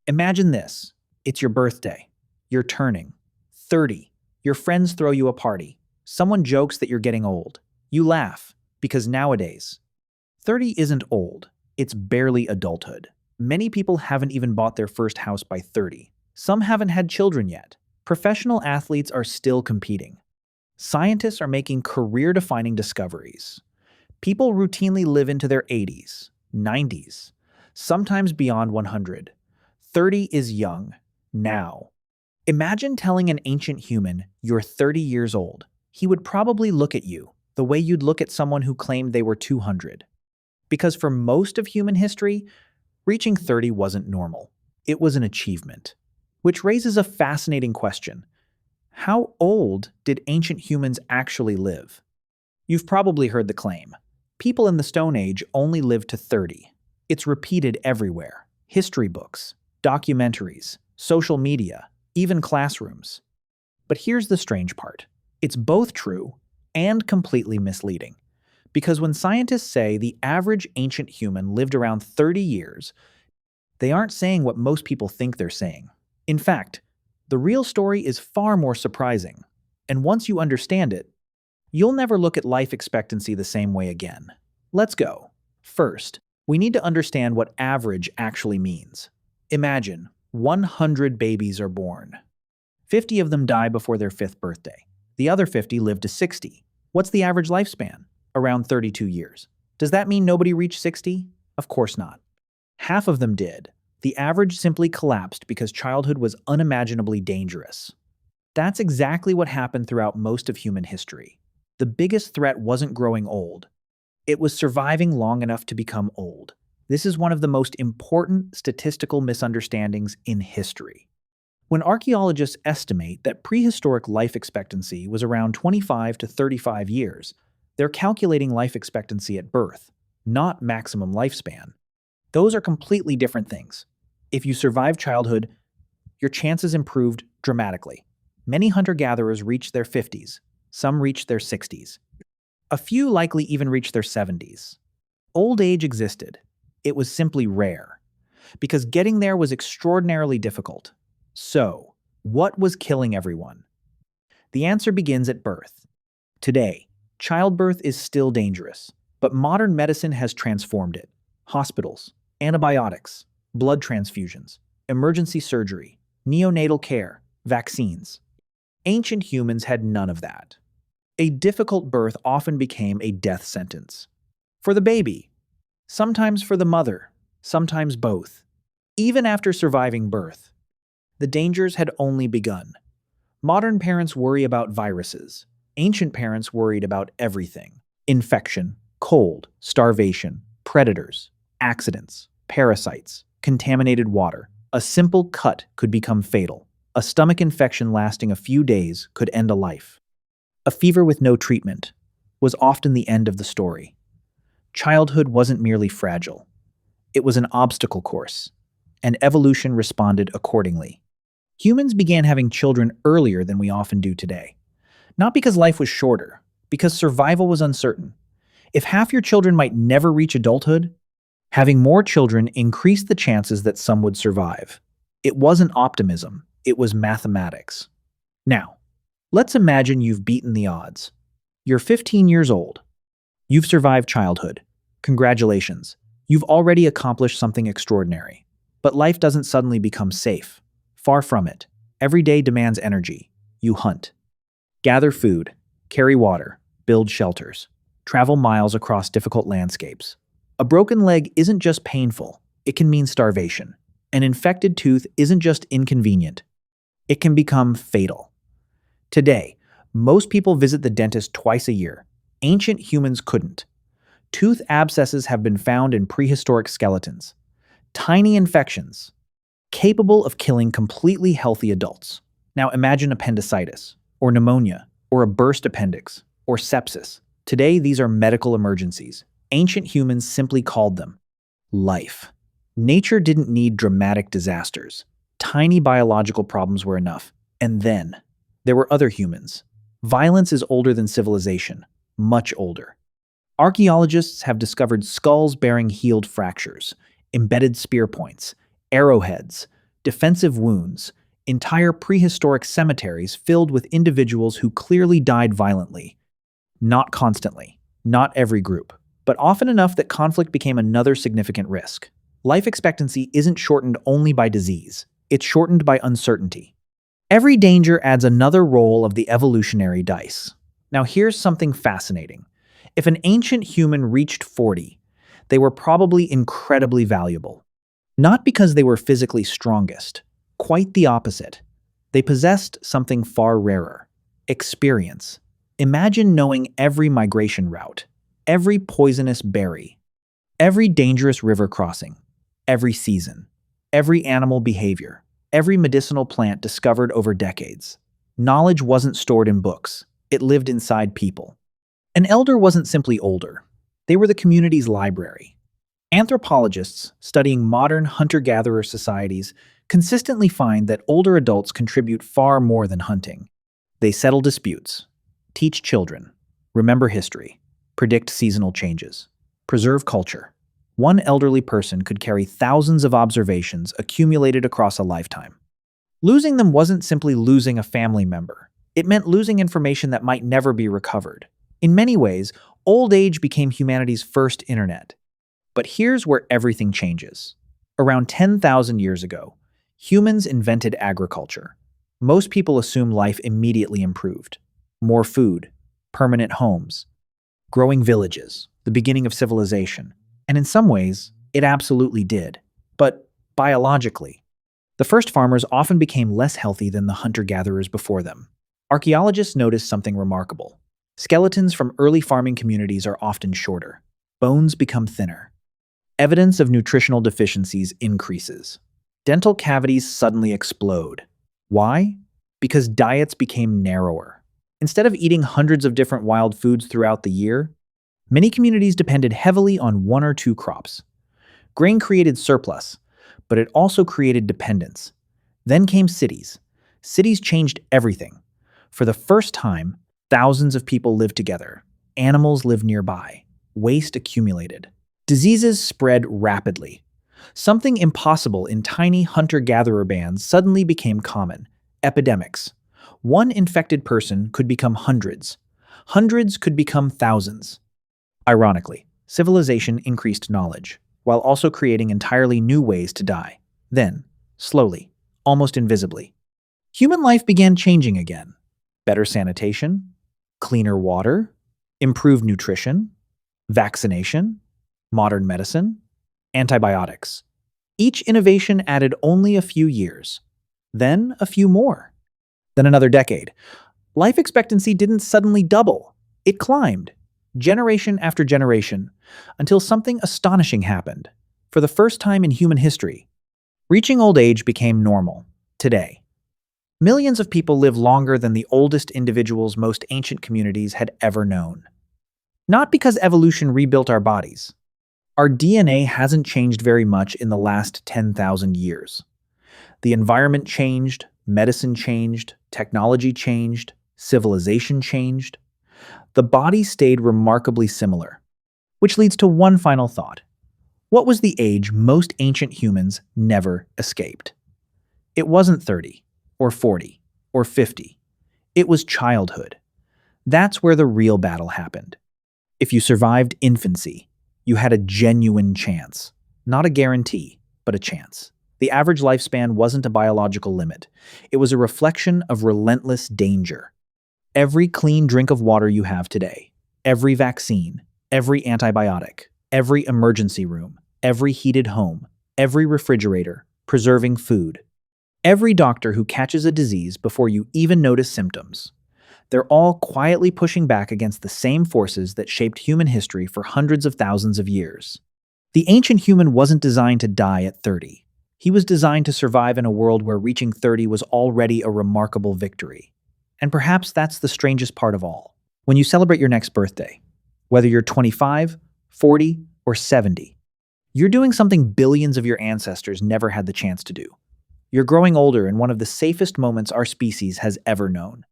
Imagine this. It's your birthday. You're turning 30. Your friends throw you a party. Someone jokes that you're getting old. You laugh because nowadays, 30 isn't old. It's barely adulthood. Many people haven't even bought their first house by 30. Some haven't had children yet. Professional athletes are still competing. Scientists are making career-defining discoveries. People routinely live into their 80s, 90s, sometimes beyond 100. 30 is young, now. Imagine telling an ancient human you're 30 years old. He would probably look at you the way you'd look at someone who claimed they were 200. Because for most of human history, reaching 30 wasn't normal. It was an achievement. Which raises a fascinating question. How old did ancient humans actually live? You've probably heard the claim. People in the Stone Age only lived to 30. It's repeated everywhere. History books, documentaries, social media, even classrooms. But here's the strange part. It's both true and completely misleading. Because when scientists say the average ancient human lived around 30 years, they aren't saying what most people think they're saying. In fact, the real story is far more surprising. And once you understand it, you'll never look at life expectancy the same way again. Let's go. First, we need to understand what average actually means. Imagine 100 babies are born. 50 of them die before their 5th birthday. The other 50 live to 60. What's the average lifespan? Around 32 years. Does that mean nobody reached 60? Of course not. Half of them did. The average simply collapsed because childhood was unimaginably dangerous. That's exactly what happened throughout most of human history. The biggest threat wasn't growing old. It was surviving long enough to become old. This is one of the most important statistical misunderstandings in history. When archaeologists estimate that prehistoric life expectancy was around 25 to 35 years, they're calculating life expectancy at birth, not maximum lifespan. Those are completely different things. If you survive childhood, your chances improved dramatically. Many hunter-gatherers reached their 50s. Some reached their 60s. A few likely even reached their 70s. Old age existed. It was simply rare, because getting there was extraordinarily difficult. So, what was killing everyone? The answer begins at birth. Today, childbirth is still dangerous, but modern medicine has transformed it. Hospitals, antibiotics, blood transfusions, emergency surgery, neonatal care, vaccines. Ancient humans had none of that. A difficult birth often became a death sentence. For the baby, sometimes for the mother, sometimes both. Even after surviving birth, the dangers had only begun. Modern parents worry about viruses. Ancient parents worried about everything. Infection, cold, starvation, predators, accidents, parasites, contaminated water. A simple cut could become fatal. A stomach infection lasting a few days could end a life. A fever with no treatment was often the end of the story. Childhood wasn't merely fragile. It was an obstacle course, and evolution responded accordingly. Humans began having children earlier than we often do today. Not because life was shorter, because survival was uncertain. If half your children might never reach adulthood, having more children increased the chances that some would survive. It wasn't optimism, it was mathematics. Now, let's imagine you've beaten the odds. You're 15 years old. You've survived childhood. Congratulations. You've already accomplished something extraordinary. But life doesn't suddenly become safe. Far from it. Every day demands energy. You hunt. Gather food. Carry water. Build shelters. Travel miles across difficult landscapes. A broken leg isn't just painful. It can mean starvation. An infected tooth isn't just inconvenient. It can become fatal. Today, most people visit the dentist twice a year. Ancient humans couldn't. Tooth abscesses have been found in prehistoric skeletons. Tiny infections, capable of killing completely healthy adults. Now imagine appendicitis, or pneumonia, or a burst appendix, or sepsis. Today, these are medical emergencies. Ancient humans simply called them life. Nature didn't need dramatic disasters. Tiny biological problems were enough. And then, there were other humans. Violence is older than civilization, much older. Archaeologists have discovered skulls bearing healed fractures, embedded spear points, arrowheads, defensive wounds, entire prehistoric cemeteries filled with individuals who clearly died violently. Not constantly, not every group, but often enough that conflict became another significant risk. Life expectancy isn't shortened only by disease, it's shortened by uncertainty. Every danger adds another roll of the evolutionary dice. Now here's something fascinating. If an ancient human reached 40, they were probably incredibly valuable. Not because they were physically strongest, quite the opposite. They possessed something far rarer: experience. Imagine knowing every migration route, every poisonous berry, every dangerous river crossing, every season, every animal behavior, every medicinal plant discovered over decades. Knowledge wasn't stored in books, it lived inside people. An elder wasn't simply older, they were the community's library. Anthropologists studying modern hunter-gatherer societies consistently find that older adults contribute far more than hunting. They settle disputes, teach children, remember history, predict seasonal changes, preserve culture. One elderly person could carry thousands of observations accumulated across a lifetime. Losing them wasn't simply losing a family member. It meant losing information that might never be recovered. In many ways, old age became humanity's first internet. But here's where everything changes. Around 10,000 years ago, humans invented agriculture. Most people assume life immediately improved. More food, permanent homes, growing villages, the beginning of civilization. And in some ways, it absolutely did. But biologically, the first farmers often became less healthy than the hunter-gatherers before them. Archaeologists noticed something remarkable. Skeletons from early farming communities are often shorter. Bones become thinner. Evidence of nutritional deficiencies increases. Dental cavities suddenly explode. Why? Because diets became narrower. Instead of eating hundreds of different wild foods throughout the year, many communities depended heavily on one or two crops. Grain created surplus, but it also created dependence. Then came cities. Cities changed everything. For the first time, thousands of people lived together. Animals lived nearby. Waste accumulated. Diseases spread rapidly. Something impossible in tiny hunter-gatherer bands suddenly became common: epidemics. One infected person could become hundreds. Hundreds could become thousands. Ironically, civilization increased knowledge, while also creating entirely new ways to die. Then, slowly, almost invisibly, human life began changing again. Better sanitation, cleaner water, improved nutrition, vaccination, modern medicine, antibiotics. Each innovation added only a few years, then a few more, then another decade. Life expectancy didn't suddenly double. It climbed, generation after generation, until something astonishing happened. For the first time in human history, reaching old age became normal. Today, millions of people live longer than the oldest individuals most ancient communities had ever known. Not because evolution rebuilt our bodies. Our DNA hasn't changed very much in the last 10,000 years. The environment changed, medicine changed, technology changed, civilization changed. The body stayed remarkably similar. Which leads to one final thought. What was the age most ancient humans never escaped? It wasn't 30, or 40, or 50. It was childhood. That's where the real battle happened. If you survived infancy, you had a genuine chance. Not a guarantee, but a chance. The average lifespan wasn't a biological limit. It was a reflection of relentless danger. Every clean drink of water you have today, every vaccine, every antibiotic, every emergency room, every heated home, every refrigerator, preserving food, every doctor who catches a disease before you even notice symptoms. They're all quietly pushing back against the same forces that shaped human history for hundreds of thousands of years. The ancient human wasn't designed to die at 30. He was designed to survive in a world where reaching 30 was already a remarkable victory. And perhaps that's the strangest part of all. When you celebrate your next birthday, whether you're 25, 40, or 70, you're doing something billions of your ancestors never had the chance to do. You're growing older in one of the safest moments our species has ever known.